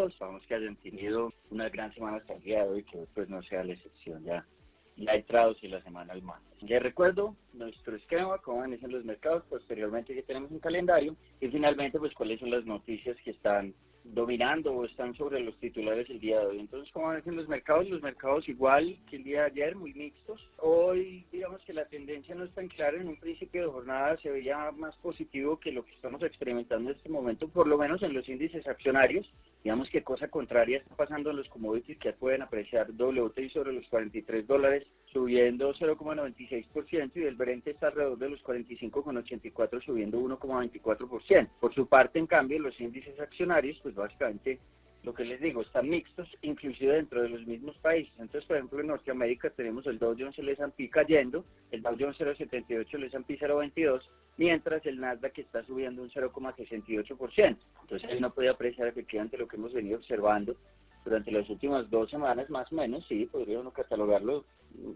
mercados, vamos que hayan tenido una gran semana hasta el día de hoy, que pues no sea la excepción ya entrados y la semana al más. Les recuerdo nuestro esquema, cómo van los mercados, posteriormente que tenemos un calendario y finalmente pues cuáles son las noticias que están dominando o están sobre los titulares el día de hoy. Entonces, ¿cómo van los mercados igual que el día de ayer, muy mixtos. Hoy, digamos que la tendencia no es tan clara. En un principio de jornada se veía más positivo que lo que estamos experimentando en este momento, por lo menos en los índices accionarios. Digamos que cosa contraria está pasando en los commodities, que pueden apreciar WTI sobre los $43, subiendo 0,96%, y el Brent está alrededor de los 45,84, subiendo 1,24%. Por su parte, en cambio, los índices accionarios, pues básicamente, lo que les digo, están mixtos, inclusive dentro de los mismos países. Entonces, por ejemplo, en Norteamérica tenemos el Dow Jones y el S&P cayendo, el Dow Jones 0,78, el S&P 0,22, mientras el Nasdaq está subiendo un 0,68%. Entonces, ahí no puede apreciar efectivamente lo que hemos venido observando durante las últimas 2 semanas, más o menos, sí, podría uno catalogarlo,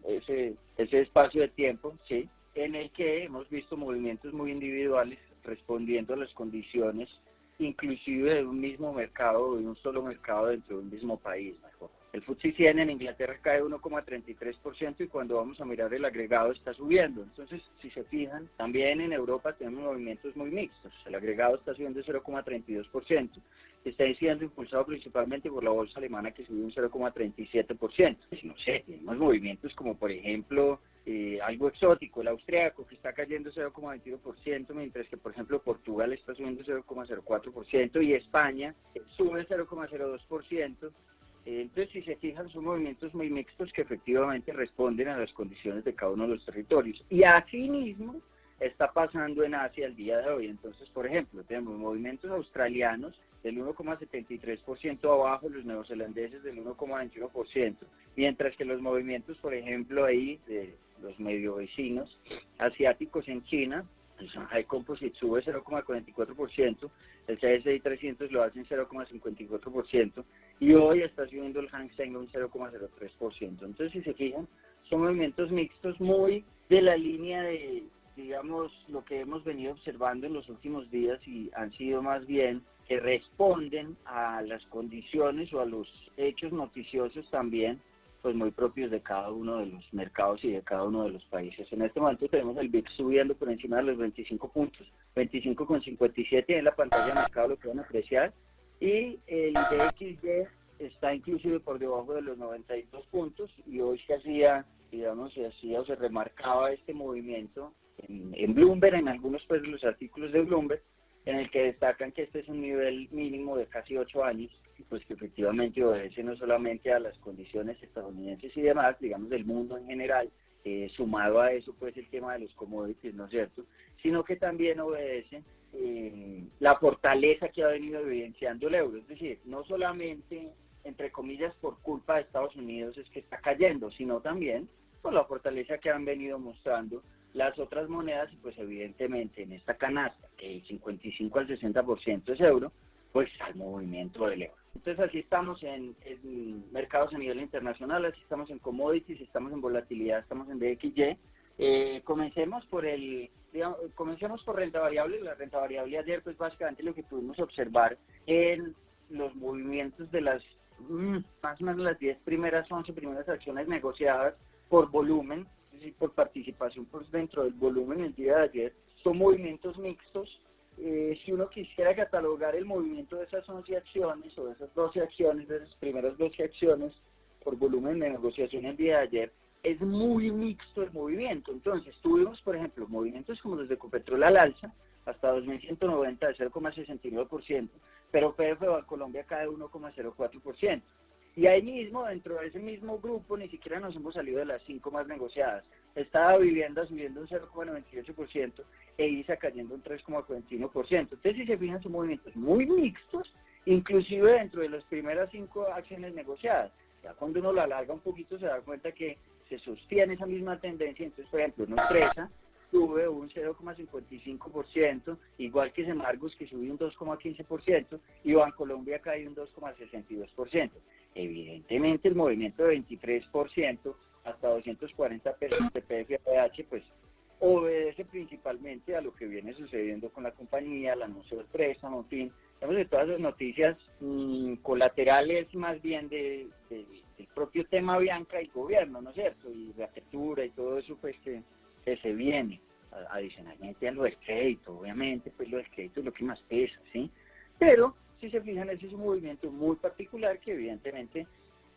ese espacio de tiempo, sí, en el que hemos visto movimientos muy individuales respondiendo a las condiciones, inclusive de un mismo mercado o de un solo mercado dentro de un mismo país, mejor. El FTSE 100 en Inglaterra cae 1,33% y cuando vamos a mirar el agregado está subiendo. Entonces, si se fijan, también en Europa tenemos movimientos muy mixtos. El agregado está subiendo 0,32%. Está siendo impulsado principalmente por la bolsa alemana, que subió un 0,37%. No sé, tenemos movimientos como, por ejemplo, algo exótico, el austriaco, que está cayendo 0,21%, mientras que, por ejemplo, Portugal está subiendo 0,04% y España sube 0,02%. Entonces, si se fijan, son movimientos muy mixtos que efectivamente responden a las condiciones de cada uno de los territorios. Y así mismo está pasando en Asia el día de hoy. Entonces, por ejemplo, tenemos movimientos australianos del 1,73% abajo, los neozelandeses del 1,21%, mientras que los movimientos, por ejemplo, ahí de los medio vecinos asiáticos en China, el Shanghai Composite sube 0,44%, el CSI 300 lo hace en 0,54%, y hoy está subiendo el Hang Seng un 0,03%. Entonces, si se fijan, son movimientos mixtos muy de la línea de, digamos, lo que hemos venido observando en los últimos días, y han sido más bien que responden a las condiciones o a los hechos noticiosos también, pues muy propios de cada uno de los mercados y de cada uno de los países. En este momento tenemos el VIX subiendo por encima de los 25 puntos, 25,57 en la pantalla de mercado, lo que van a apreciar, y el DXY está inclusive por debajo de los 92 puntos, y hoy se hacía, digamos, o se remarcaba este movimiento en Bloomberg, en algunos pues de los artículos de Bloomberg, en el que destacan que este es un nivel mínimo de casi 8 años, pues que efectivamente obedece no solamente a las condiciones estadounidenses y demás, digamos del mundo en general, sumado a eso pues el tema de los commodities, ¿no es cierto?, sino que también obedece la fortaleza que ha venido evidenciando el euro. Es decir, no solamente, entre comillas, por culpa de Estados Unidos es que está cayendo, sino también por la fortaleza que han venido mostrando las otras monedas, y pues evidentemente en esta canasta, que el 55 al 60% es euro, pues al movimiento del euro. Entonces así estamos en mercados a nivel internacional, así estamos en commodities, estamos en volatilidad, estamos en DXY. Comencemos por renta variable. La renta variable ayer, pues básicamente lo que pudimos observar en los movimientos de las más o menos las 10 primeras, 11 primeras acciones negociadas por volumen, es decir, por participación pues dentro del volumen el día de ayer, son movimientos mixtos. Si uno quisiera catalogar el movimiento de esas 11 acciones o de esas 12 acciones, de esas primeras 12 acciones por volumen de negociación el día de ayer, es muy mixto el movimiento. Entonces tuvimos, por ejemplo, movimientos como los de Ecopetrol al alza, hasta 2.190 de 0,69%, pero PF Bancolombia cae 1,04%. Y ahí mismo, dentro de ese mismo grupo, ni siquiera nos hemos salido de las 5 más negociadas. Estaba Vivienda subiendo un 0,98% e ISA cayendo un 3,41%. Entonces, si se fijan, son movimientos muy mixtos, inclusive dentro de las primeras 5 acciones negociadas. Ya cuando uno lo alarga un poquito se da cuenta que se sostiene esa misma tendencia. Entonces, por ejemplo, Nutresa sube un 0,55%, igual que Semargos, que subió un 2,15%, y Bancolombia cae un 2,62%. Evidentemente el movimiento de 23% hasta 240 pesos de PFAH pues obedece principalmente a lo que viene sucediendo con la compañía, el anuncio del préstamo, en fin, Digamos que todas las noticias colaterales más bien del propio tema Bianca y gobierno, ¿no es cierto? Y de apertura y todo eso pues que se viene. Adicionalmente a lo del crédito, obviamente, pues lo del crédito es lo que más pesa, ¿sí? Pero, si se fijan, ese es un movimiento muy particular que evidentemente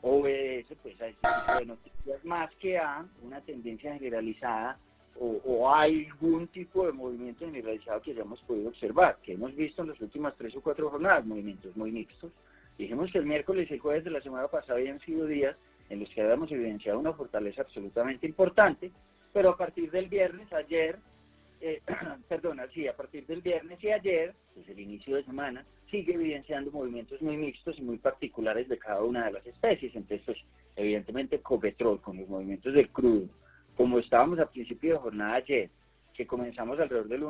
obedece pues a este tipo de noticias más que a una tendencia generalizada o a algún tipo de movimiento generalizado que hayamos podido observar, que hemos visto en las últimas 3 o 4 jornadas, movimientos muy mixtos. Dijimos que el miércoles y el jueves de la semana pasada habían sido días en los que habíamos evidenciado una fortaleza absolutamente importante, pero a partir del viernes, ayer, a partir del viernes y ayer, desde el inicio de semana, sigue evidenciando movimientos muy mixtos y muy particulares de cada una de las especies. Entonces, pues, evidentemente, Copetrol, con los movimientos del crudo, como estábamos a principio de jornada ayer, que comenzamos alrededor del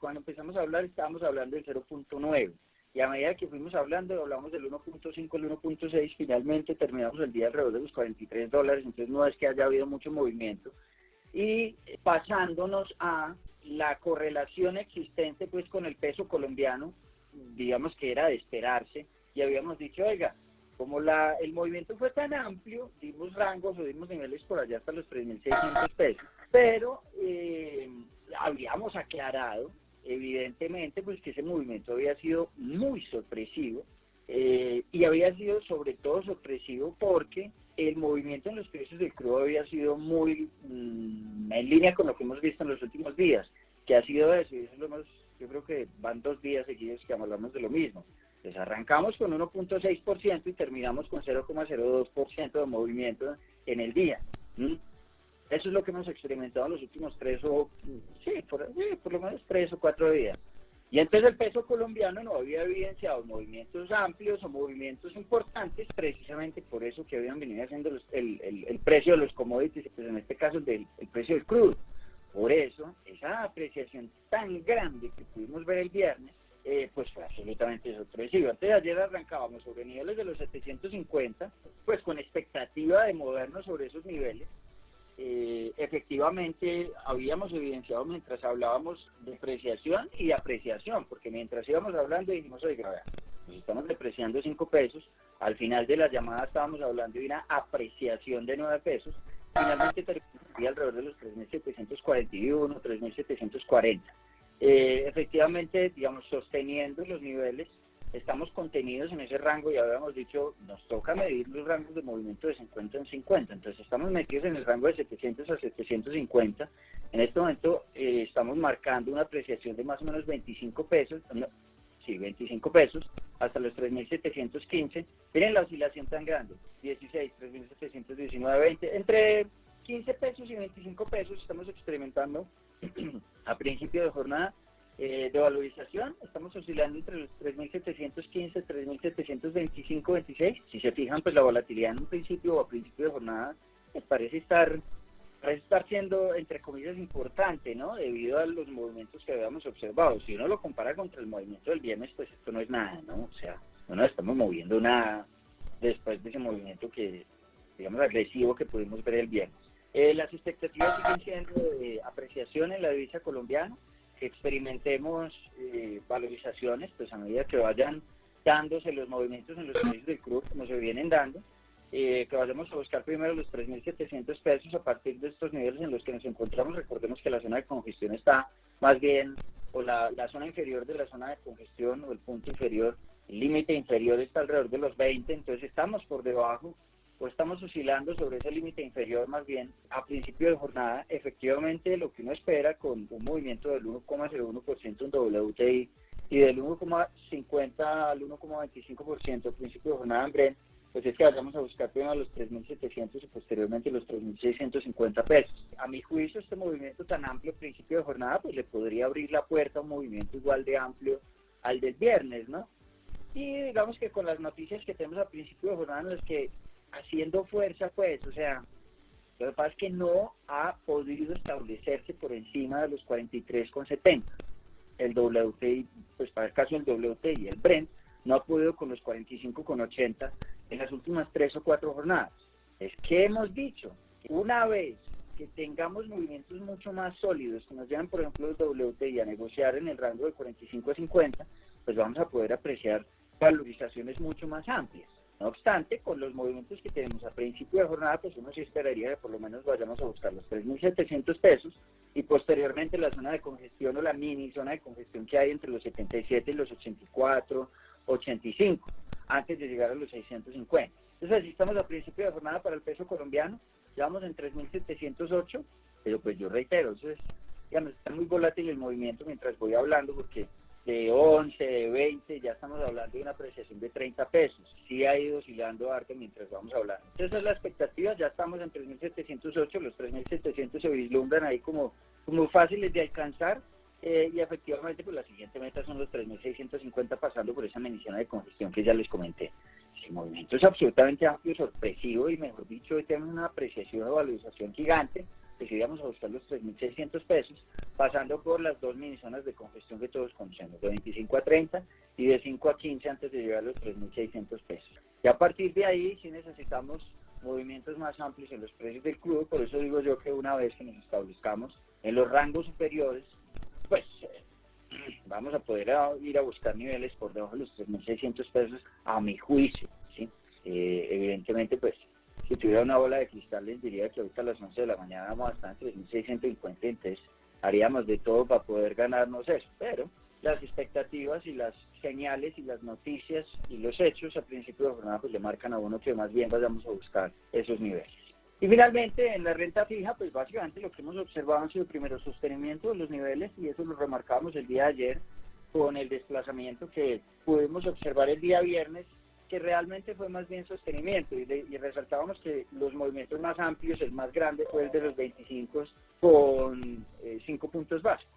cuando empezamos a hablar estábamos hablando del 0.9, y a medida que fuimos hablando, hablamos del 1.5, el 1.6, finalmente terminamos el día alrededor de los $43, entonces no es que haya habido mucho movimiento, y pasándonos a la correlación existente pues con el peso colombiano, digamos que era de esperarse, y habíamos dicho, oiga, como el movimiento fue tan amplio, dimos rangos o dimos niveles por allá hasta los 3.600 pesos, pero habíamos aclarado evidentemente pues que ese movimiento había sido muy sorpresivo, y había sido sobre todo sorpresivo porque el movimiento en los precios del crudo había sido muy en línea con lo que hemos visto en los últimos días, que ha sido eso, y eso es lo más, yo creo que van 2 días seguidos que hablamos de lo mismo. Entonces arrancamos con 1.6% y terminamos con 0.02% de movimiento en el día. Eso es lo que hemos experimentado en los últimos por lo menos 3 o 4 días. Y entonces el peso colombiano no había evidenciado movimientos amplios o movimientos importantes, precisamente por eso que habían venido haciendo el precio de los commodities, pues en este caso el precio del crudo. Por eso, esa apreciación tan grande que pudimos ver el viernes, pues fue absolutamente sorpresiva. Entonces ayer arrancábamos sobre niveles de los 750, pues con expectativa de movernos sobre esos niveles. Efectivamente habíamos evidenciado mientras hablábamos de depreciación y apreciación, porque mientras íbamos hablando dijimos, oiga, vea, nos estamos depreciando 5 pesos, al final de la llamada estábamos hablando de una apreciación de 9 pesos, finalmente terminaría alrededor de los 3.741, 3.740. Efectivamente, digamos, sosteniendo los niveles, estamos contenidos en ese rango, ya habíamos dicho, nos toca medir los rangos de movimiento de 50 en 50, entonces estamos metidos en el rango de 700 a 750, en este momento estamos marcando una apreciación de más o menos 25 pesos, 25 pesos, hasta los 3.715, miren la oscilación tan grande, 16, 3.719, 20, entre 15 pesos y 25 pesos estamos experimentando a principio de jornada de valorización, estamos oscilando entre los 3.715, 3.725, 26. Si se fijan, pues la volatilidad en un principio o a principio de jornada pues parece estar siendo, entre comillas, importante, ¿no? Debido a los movimientos que habíamos observado. Si uno lo compara contra el movimiento del viernes, pues esto no es nada, ¿no? O sea, no nos estamos moviendo nada después de ese movimiento que, digamos, agresivo que pudimos ver el viernes. Las expectativas siguen siendo de apreciación en la divisa colombiana, que experimentemos valorizaciones, pues a medida que vayan dándose los movimientos en los precios del crudo, como se vienen dando, que vayamos a buscar primero los 3.700 pesos a partir de estos niveles en los que nos encontramos. Recordemos que la zona de congestión está más bien, o la zona inferior de la zona de congestión, o el punto inferior, el límite inferior está alrededor de los 20, entonces estamos por debajo, o estamos oscilando sobre ese límite inferior más bien a principio de jornada. Efectivamente, lo que uno espera con un movimiento del 1,01% en WTI y del 1,50 al 1,25% a principio de jornada en Brent, pues es que vayamos a buscar primero los 3.700 y posteriormente los 3.650 pesos. A mi juicio, este movimiento tan amplio a principio de jornada, pues le podría abrir la puerta a un movimiento igual de amplio al del viernes, ¿no? Y digamos que con las noticias que tenemos a principio de jornada en las que haciendo fuerza, pues, o sea, lo que pasa es que no ha podido establecerse por encima de los 43,70. El WTI, pues para el caso del WTI y el Brent, no ha podido con los 45,80 en las últimas 3 o 4 jornadas. Es que hemos dicho que una vez que tengamos movimientos mucho más sólidos, que nos llevan, por ejemplo, los WTI a negociar en el rango de 45 a 50, pues vamos a poder apreciar valorizaciones mucho más amplias. No obstante, con los movimientos que tenemos a principio de jornada, pues uno sí esperaría que por lo menos vayamos a buscar los 3.700 pesos y posteriormente la zona de congestión o la mini zona de congestión que hay entre los 77 y los 84, 85, antes de llegar a los 650. Entonces, así estamos a principio de jornada para el peso colombiano, ya vamos en 3.708, pero pues yo reitero, eso es, digamos, está muy volátil el movimiento mientras voy hablando, porque de 11, de 20, ya estamos hablando de una apreciación de 30 pesos. Sí ha ido oscilando harto mientras vamos hablando. Entonces, esa es la expectativa, ya estamos en 3.708, los 3.700 se vislumbran ahí como fáciles de alcanzar, y efectivamente, pues la siguiente meta son los 3.650, pasando por esa medición de congestión que ya les comenté. El movimiento es absolutamente amplio, sorpresivo, y mejor dicho, hoy tenemos una apreciación o valorización gigante, que si íbamos a buscar los 3.600 pesos, pasando por las dos mini zonas de congestión que todos conocemos, de 25 a 30 y de 5 a 15 antes de llegar a los 3.600 pesos. Y a partir de ahí sí necesitamos movimientos más amplios en los precios del crudo, por eso digo yo que una vez que nos establezcamos en los rangos superiores, pues vamos a poder ir a buscar niveles por debajo de los 3.600 pesos a mi juicio, ¿sí? Evidentemente, pues, si tuviera una bola de cristal les diría que ahorita a las 11 de la mañana vamos a estar en 3.650, entonces haríamos de todo para poder ganarnos eso, pero las expectativas y las señales y las noticias y los hechos a principio de jornada pues le marcan a uno que más bien vayamos a buscar esos niveles. Y finalmente, en la renta fija, pues básicamente lo que hemos observado ha sido primero sostenimiento de los niveles, y eso lo remarcamos el día de ayer con el desplazamiento que pudimos observar el día viernes, que realmente fue más bien sostenimiento, y resaltábamos que los movimientos más amplios, el más grande fue el de los 25 con 5 puntos básicos.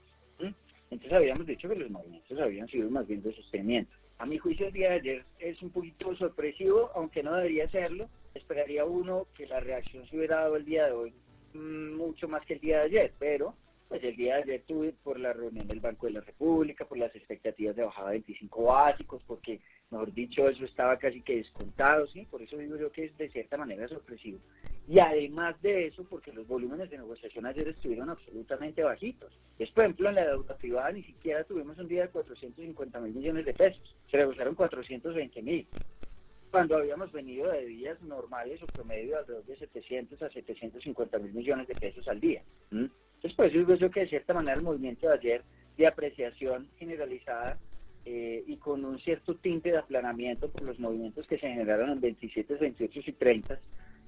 Entonces habíamos dicho que los movimientos habían sido más bien de sostenimiento. A mi juicio el día de ayer es un poquito sorpresivo, aunque no debería serlo. Esperaría uno que la reacción se hubiera dado el día de hoy mucho más que el día de ayer, pero pues el día de ayer tuve por la reunión del Banco de la República, por las expectativas de bajada de 25 básicos, porque, mejor dicho, eso estaba casi que descontado, ¿sí? Por eso digo yo que es de cierta manera sorpresivo. Y además de eso, porque los volúmenes de negociación ayer estuvieron absolutamente bajitos. Es, por ejemplo, en la deuda privada ni siquiera tuvimos un día de 450.000 millones de pesos, se negociaron 420.000. Cuando habíamos venido de días normales o promedio alrededor de 700 a 750.000 millones de pesos al día. Entonces, por eso digo yo que de cierta manera el movimiento de ayer de apreciación generalizada y con un cierto tinte de aplanamiento por los movimientos que se generaron en 27, 28 y 30,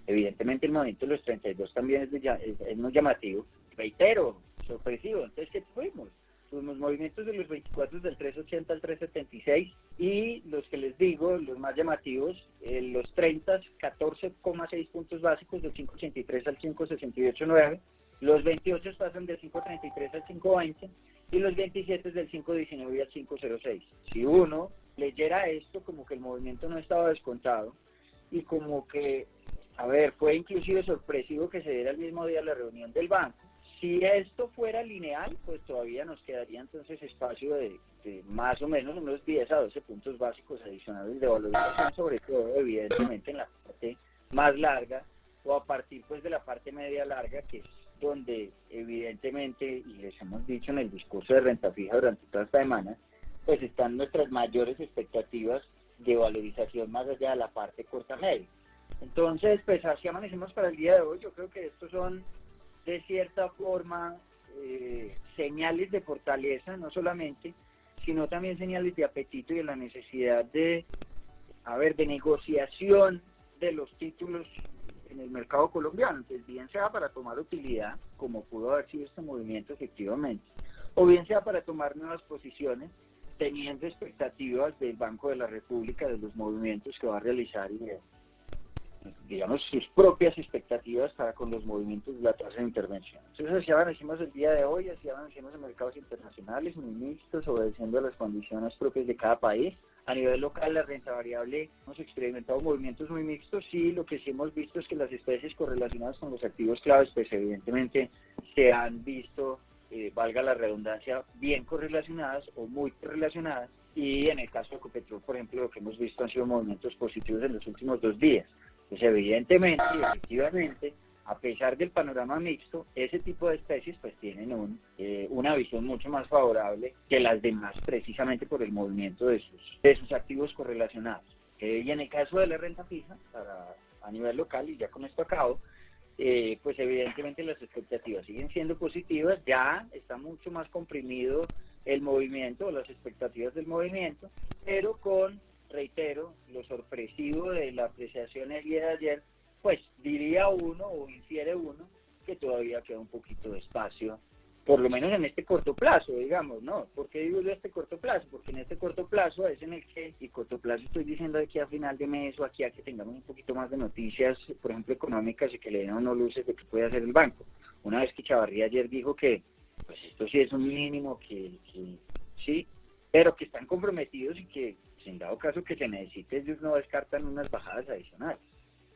evidentemente el movimiento de los 32 también es muy llamativo, reitero, sorpresivo. Entonces, ¿qué tuvimos? Tuvimos movimientos de los 24 del 3.80 al 3.76, y los que les digo, los más llamativos, los 30, 14,6 puntos básicos del 5.83 al 5.68.9, los 28 pasan del 5.33 al 5.20 y los 27 del 5.19 al 5.06. Si uno leyera esto como que el movimiento no estaba descontado y como que, a ver, fue inclusive sorpresivo que se diera el mismo día la reunión del banco. Si esto fuera lineal, pues todavía nos quedaría entonces espacio de más o menos unos 10 a 12 puntos básicos adicionales de valorización, sobre todo evidentemente en la parte más larga o a partir pues de la parte media larga, que es donde evidentemente, y les hemos dicho en el discurso de renta fija durante toda esta semana, pues están nuestras mayores expectativas de valorización más allá de la parte corta media. Entonces, pues así amanecemos para el día de hoy. Yo creo que estos son de cierta forma señales de fortaleza, no solamente, sino también señales de apetito y de la necesidad de negociación de los títulos en el mercado colombiano. Entonces, bien sea para tomar utilidad, como pudo haber sido este movimiento efectivamente, o bien sea para tomar nuevas posiciones, teniendo expectativas del Banco de la República, de los movimientos que va a realizar y digamos sus propias expectativas para con los movimientos de la tasa de intervención. Entonces así avanzamos el día de hoy, así avanzamos en mercados internacionales muy mixtos, obedeciendo a las condiciones propias de cada país. A nivel local, la renta variable hemos experimentado movimientos muy mixtos, y lo que sí hemos visto es que las especies correlacionadas con los activos claves, pues evidentemente se han visto, valga la redundancia, bien correlacionadas o muy correlacionadas, y en el caso de Ecopetrol, por ejemplo, lo que hemos visto han sido movimientos positivos en los últimos 2 días. Pues evidentemente y efectivamente a pesar del panorama mixto, ese tipo de especies pues tienen una visión mucho más favorable que las demás, precisamente por el movimiento de sus activos correlacionados. Y en el caso de la renta fija, a nivel local, y ya con esto acabo, pues evidentemente las expectativas siguen siendo positivas, ya está mucho más comprimido el movimiento, las expectativas del movimiento, pero reitero, lo sorpresivo de la apreciación el día de ayer, pues diría uno o infiere uno que todavía queda un poquito de espacio, por lo menos en este corto plazo, digamos, ¿no? ¿Por qué digo yo este corto plazo? Porque en este corto plazo es en el que, y corto plazo estoy diciendo aquí a final de mes o aquí a que tengamos un poquito más de noticias, por ejemplo, económicas y que le den a uno luces de qué puede hacer el banco. Una vez que Chavarría ayer dijo que, pues esto sí es un mínimo, que sí, pero que están comprometidos y que, en dado caso que se necesite, ellos no descartan unas bajadas adicionales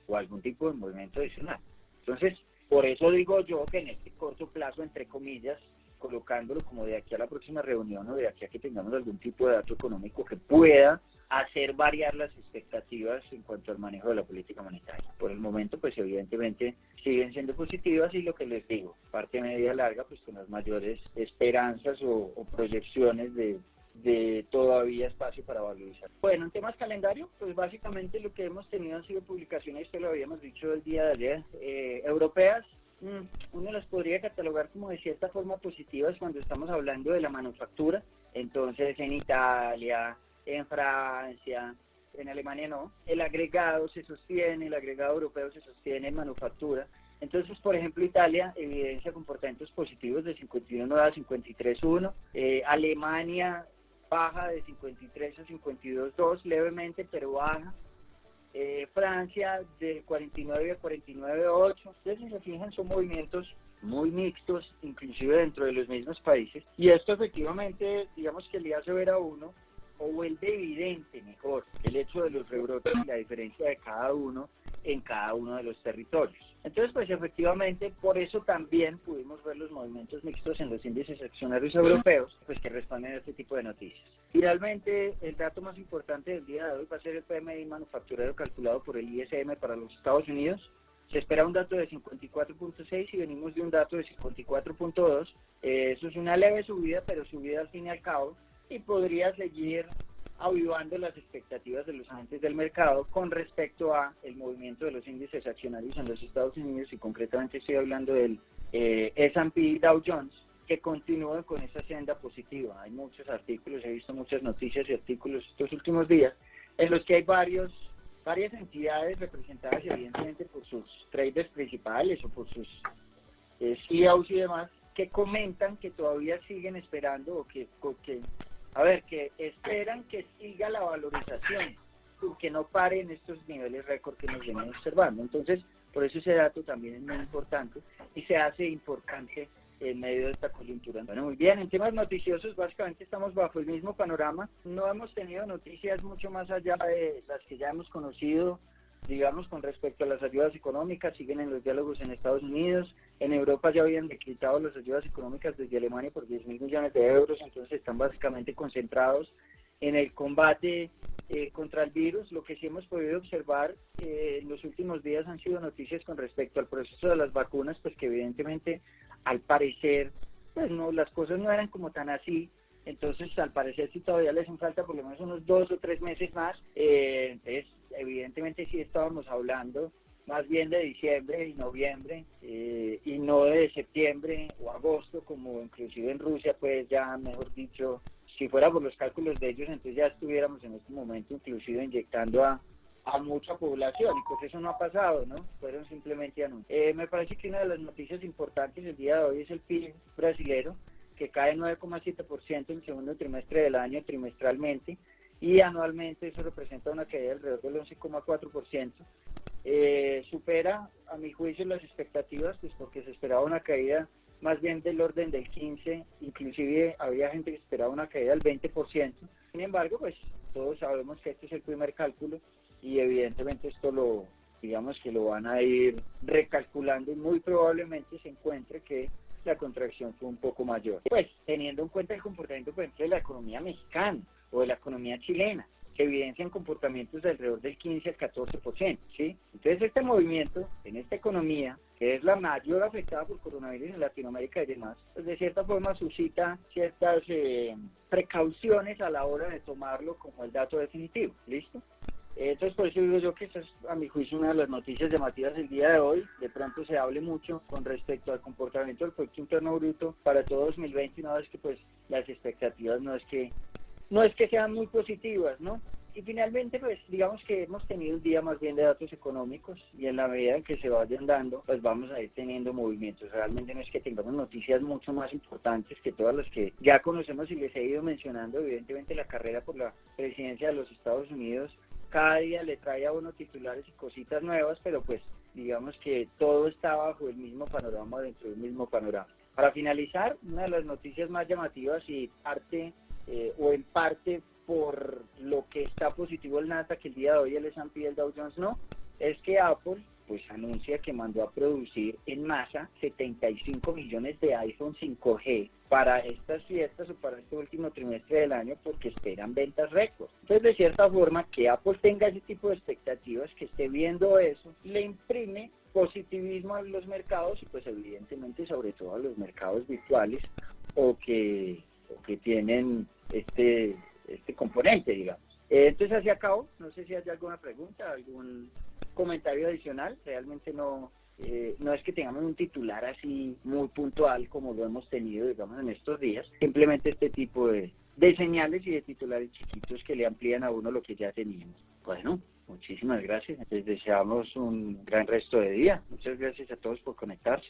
o algún tipo de movimiento adicional. Entonces, por eso digo yo que en este corto plazo, entre comillas, colocándolo como de aquí a la próxima reunión o de aquí a que tengamos algún tipo de dato económico que pueda hacer variar las expectativas en cuanto al manejo de la política monetaria. Por el momento, pues evidentemente siguen siendo positivas y lo que les digo, parte media larga, pues con las mayores esperanzas o proyecciones de todavía espacio para valorizar. Bueno, en temas calendario, pues básicamente lo que hemos tenido han sido publicaciones, esto lo habíamos dicho el día de ayer, europeas. Uno las podría catalogar como de cierta forma positivas cuando estamos hablando de la manufactura. Entonces en Italia, en Francia, en Alemania no, el agregado se sostiene, el agregado europeo se sostiene en manufactura. Entonces, por ejemplo, Italia evidencia comportamientos positivos de 51 a 53.1, Alemania baja de 53 a 52.2 levemente, pero baja. Francia de 49 a 49.8. Entonces, si se fijan, son movimientos muy mixtos, inclusive dentro de los mismos países. Y esto efectivamente, digamos que le hace ver a uno, o vuelve evidente mejor, el hecho de los rebrotes y la diferencia de cada uno en cada uno de los territorios. Entonces, pues efectivamente, por eso también pudimos ver los movimientos mixtos en los índices accionarios europeos, pues que responden a este tipo de noticias. Finalmente, el dato más importante del día de hoy va a ser el PMI manufacturero calculado por el ISM para los Estados Unidos. Se espera un dato de 54.6 y venimos de un dato de 54.2. Eso es una leve subida, pero subida al fin y al cabo, y podría seguir avivando las expectativas de los agentes del mercado con respecto a el movimiento de los índices accionarios en los Estados Unidos, y concretamente estoy hablando del S&P Dow Jones, que continúa con esa senda positiva. Hay muchos artículos, he visto muchas noticias y artículos estos últimos días en los que hay varias entidades representadas evidentemente por sus traders principales o por sus CEOs y demás, que comentan que todavía siguen esperando que esperan que siga la valorización, que no pare en estos niveles récord que nos vienen observando. Entonces, por eso ese dato también es muy importante y se hace importante en medio de esta coyuntura. Bueno, muy bien, en temas noticiosos básicamente estamos bajo el mismo panorama. No hemos tenido noticias mucho más allá de las que ya hemos conocido, digamos, con respecto a las ayudas económicas. Siguen en los diálogos en Estados Unidos. En Europa ya habían decretado las ayudas económicas desde Alemania por 10.000 millones de euros, entonces están básicamente concentrados en el combate contra el virus. Lo que sí hemos podido observar en los últimos días han sido noticias con respecto al proceso de las vacunas, pues que evidentemente al parecer pues no, las cosas no eran como tan así. Entonces, al parecer, sí todavía les hacen falta por lo menos unos 2 o 3 meses más. Entonces, evidentemente sí estábamos hablando más bien de diciembre y noviembre, y no de septiembre o agosto, como inclusive en Rusia, pues ya, mejor dicho, si fuera por los cálculos de ellos, entonces ya estuviéramos en este momento inclusive inyectando a mucha población, y pues eso no ha pasado, ¿no? Fueron simplemente anuncios. Me parece que una de las noticias importantes el día de hoy es el PIB brasilero, que cae 9,7% en el segundo trimestre del año trimestralmente, y anualmente eso representa una caída alrededor del 11,4%. Supera, a mi juicio, las expectativas, pues porque se esperaba una caída más bien del orden del 15%, inclusive había gente que esperaba una caída del 20%. Sin embargo, pues todos sabemos que este es el primer cálculo, y evidentemente esto digamos que lo van a ir recalculando, y muy probablemente se encuentre que la contracción fue un poco mayor. Pues teniendo en cuenta el comportamiento, por ejemplo, de la economía mexicana o de la economía chilena, se evidencian comportamientos de alrededor del 15 al 14%, ¿sí? Entonces este movimiento en esta economía, que es la mayor afectada por coronavirus en Latinoamérica y demás, pues de cierta forma suscita ciertas precauciones a la hora de tomarlo como el dato definitivo, ¿listo? Entonces, por eso digo yo que esta es, a mi juicio, una de las noticias llamativas del día de hoy. De pronto se hable mucho con respecto al comportamiento del Producto Interno Bruto para todo 2020, una vez que pues las expectativas no es que sean muy positivas, ¿no? Y finalmente, pues digamos que hemos tenido un día más bien de datos económicos y en la medida en que se vayan dando, pues vamos a ir teniendo movimientos. Realmente no es que tengamos noticias mucho más importantes que todas las que ya conocemos y les he ido mencionando. Evidentemente la carrera por la presidencia de los Estados Unidos cada día le trae a uno titulares y cositas nuevas, pero pues digamos que todo está bajo el mismo panorama, dentro del mismo panorama. Para finalizar, una de las noticias más llamativas y o en parte por lo que está positivo el Nasdaq el día de hoy, el S&P y el Dow Jones no, es que Apple pues anuncia que mandó a producir en masa 75 millones de iPhone 5G para estas fiestas o para este último trimestre del año porque esperan ventas récord. Entonces, de cierta forma, que Apple tenga ese tipo de expectativas, que esté viendo eso, le imprime positivismo a los mercados y pues evidentemente sobre todo a los mercados virtuales o que tienen este componente, digamos. Entonces, así acabo. No sé si hay alguna pregunta, algún comentario adicional. Realmente no es que tengamos un titular así muy puntual como lo hemos tenido, digamos, en estos días. Simplemente este tipo de señales y de titulares chiquitos que le amplían a uno lo que ya teníamos. Bueno, muchísimas gracias. Les deseamos un gran resto de día. Muchas gracias a todos por conectarse.